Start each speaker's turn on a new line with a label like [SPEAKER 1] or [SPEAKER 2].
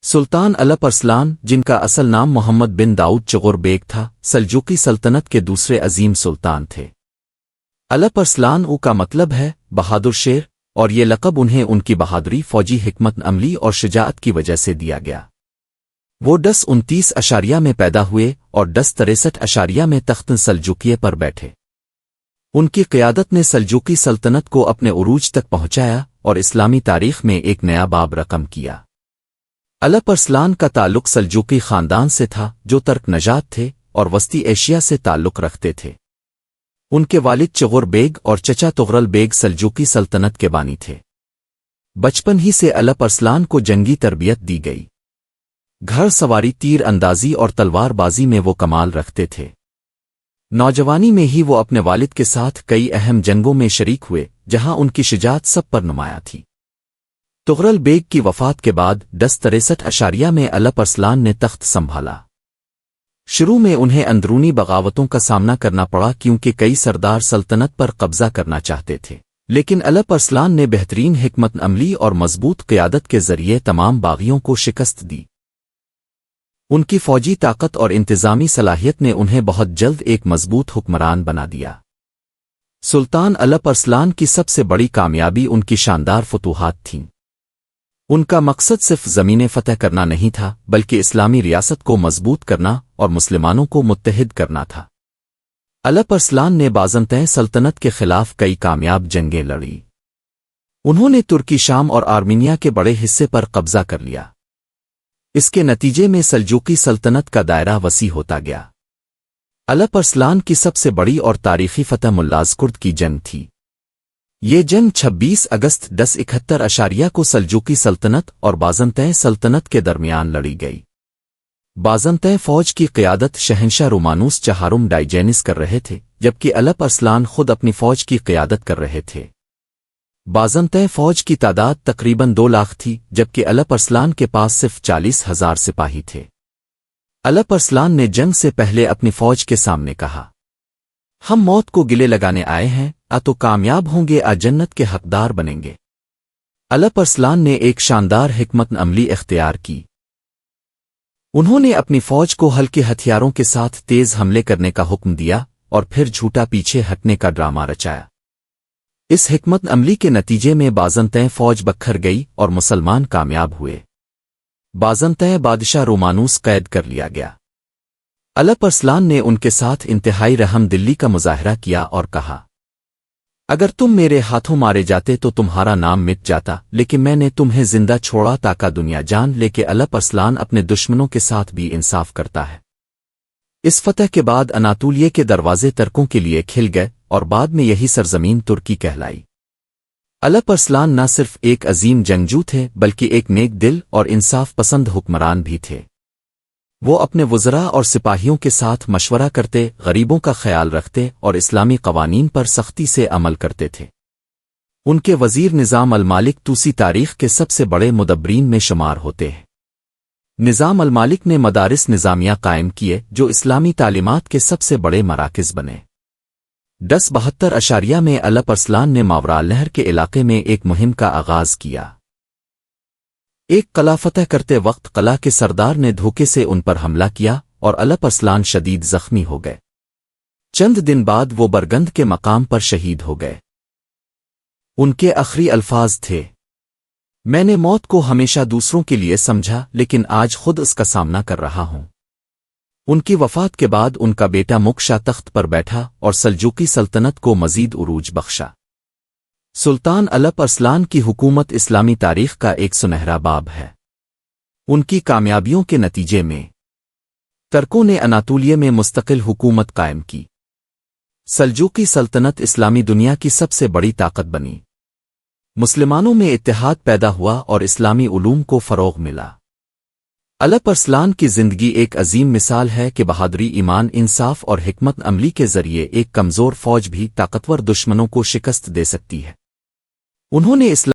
[SPEAKER 1] سلطان الپ ارسلان، جن کا اصل نام محمد بن داؤد چغور بیگ تھا، سلجوقی سلطنت کے دوسرے عظیم سلطان تھے۔ الپ ارسلان کا مطلب ہے بہادر شیر، اور یہ لقب انہیں ان کی بہادری، فوجی حکمت عملی اور شجاعت کی وجہ سے دیا گیا۔ وہ 1029 میں پیدا ہوئے اور 1063 میں تخت سلجوقیہ پر بیٹھے۔ ان کی قیادت نے سلجوقی سلطنت کو اپنے عروج تک پہنچایا اور اسلامی تاریخ میں ایک نیا باب رقم کیا۔ الپ ارسلان کا تعلق سلجوقی خاندان سے تھا جو ترک نژاد تھے اور وسطی ایشیا سے تعلق رکھتے تھے۔ ان کے والد چغور بیگ اور چچا تغرل بیگ سلجوقی سلطنت کے بانی تھے۔ بچپن ہی سے الپ ارسلان کو جنگی تربیت دی گئی۔ گھڑ سواری، تیر اندازی اور تلوار بازی میں وہ کمال رکھتے تھے۔ نوجوانی میں ہی وہ اپنے والد کے ساتھ کئی اہم جنگوں میں شریک ہوئے جہاں ان کی شجاعت سب پر نمایاں تھی۔ تغرل بیگ کی وفات کے بعد 1063 میں الپ ارسلان نے تخت سنبھالا۔ شروع میں انہیں اندرونی بغاوتوں کا سامنا کرنا پڑا کیونکہ کئی سردار سلطنت پر قبضہ کرنا چاہتے تھے، لیکن الپ ارسلان نے بہترین حکمت عملی اور مضبوط قیادت کے ذریعے تمام باغیوں کو شکست دی۔ ان کی فوجی طاقت اور انتظامی صلاحیت نے انہیں بہت جلد ایک مضبوط حکمران بنا دیا۔ سلطان الپ ارسلان کی سب سے بڑی کامیابی ان کی شاندار فتوحات تھیں۔ ان کا مقصد صرف زمینیں فتح کرنا نہیں تھا بلکہ اسلامی ریاست کو مضبوط کرنا اور مسلمانوں کو متحد کرنا تھا۔ الپ ارسلان نے بازنطین سلطنت کے خلاف کئی کامیاب جنگیں لڑی۔ انہوں نے ترکی، شام اور آرمینیا کے بڑے حصے پر قبضہ کر لیا۔ اس کے نتیجے میں سلجوقی سلطنت کا دائرہ وسیع ہوتا گیا۔ الپ ارسلان کی سب سے بڑی اور تاریخی فتح ملازکرد کی جنگ تھی۔ یہ جنگ 26 اگست 1071 کو سلجوقی سلطنت اور بازنطین سلطنت کے درمیان لڑی گئی۔ بازنطین فوج کی قیادت شہنشاہ رومانوس چہارم ڈائیجینس کر رہے تھے، جبکہ الپ ارسلان خود اپنی فوج کی قیادت کر رہے تھے۔ بازنطین فوج کی تعداد تقریباً 2 لاکھ تھی، جبکہ الپ ارسلان کے پاس صرف 40,000 سپاہی تھے۔ الپ ارسلان نے جنگ سے پہلے اپنی فوج کے سامنے کہا، ہم موت کو گلے لگانے آئے ہیں، تو کامیاب ہوں گے، جنت کے حقدار بنیں گے۔ الپ ارسلان نے ایک شاندار حکمت عملی اختیار کی۔ انہوں نے اپنی فوج کو ہلکے ہتھیاروں کے ساتھ تیز حملے کرنے کا حکم دیا اور پھر جھوٹا پیچھے ہٹنے کا ڈرامہ رچایا۔ اس حکمت عملی کے نتیجے میں بازنطین فوج بکھر گئی اور مسلمان کامیاب ہوئے۔ بازنطین بادشاہ رومانوس قید کر لیا گیا۔ الپ ارسلان نے ان کے ساتھ انتہائی رحم دلی کا مظاہرہ کیا اور کہا، اگر تم میرے ہاتھوں مارے جاتے تو تمہارا نام مٹ جاتا، لیکن میں نے تمہیں زندہ چھوڑا تاکہ دنیا جان لے کہ الپ ارسلان اپنے دشمنوں کے ساتھ بھی انصاف کرتا ہے۔ اس فتح کے بعد اناطولیہ کے دروازے ترکوں کے لیے کھل گئے اور بعد میں یہی سرزمین ترکی کہلائی۔ الپ ارسلان نہ صرف ایک عظیم جنگجو تھے بلکہ ایک نیک دل اور انصاف پسند حکمران بھی تھے۔ وہ اپنے وزراء اور سپاہیوں کے ساتھ مشورہ کرتے، غریبوں کا خیال رکھتے اور اسلامی قوانین پر سختی سے عمل کرتے تھے۔ ان کے وزیر نظام المالک توسی تاریخ کے سب سے بڑے مدبرین میں شمار ہوتے ہیں۔ نظام المالک نے مدارس نظامیہ قائم کیے جو اسلامی تعلیمات کے سب سے بڑے مراکز بنے۔ 1072 میں الپ ارسلان نے ماورا نہر کے علاقے میں ایک مہم کا آغاز کیا۔ ایک قلعہ فتح کرتے وقت قلعہ کے سردار نے دھوکے سے ان پر حملہ کیا اور الپ ارسلان شدید زخمی ہو گئے۔ چند دن بعد وہ برگند کے مقام پر شہید ہو گئے۔ ان کے آخری الفاظ تھے، میں نے موت کو ہمیشہ دوسروں کے لیے سمجھا لیکن آج خود اس کا سامنا کر رہا ہوں۔ ان کی وفات کے بعد ان کا بیٹا مکشا تخت پر بیٹھا اور سلجوقی سلطنت کو مزید عروج بخشا۔ سلطان الپ ارسلان کی حکومت اسلامی تاریخ کا ایک سنہرا باب ہے۔ ان کی کامیابیوں کے نتیجے میں ترکوں نے اناطولیہ میں مستقل حکومت قائم کی۔ سلجوقی سلطنت اسلامی دنیا کی سب سے بڑی طاقت بنی۔ مسلمانوں میں اتحاد پیدا ہوا اور اسلامی علوم کو فروغ ملا۔ الپ ارسلان کی زندگی ایک عظیم مثال ہے کہ بہادری، ایمان، انصاف اور حکمت عملی کے ذریعے ایک کمزور فوج بھی طاقتور دشمنوں کو شکست دے سکتی ہے۔ انہوں نے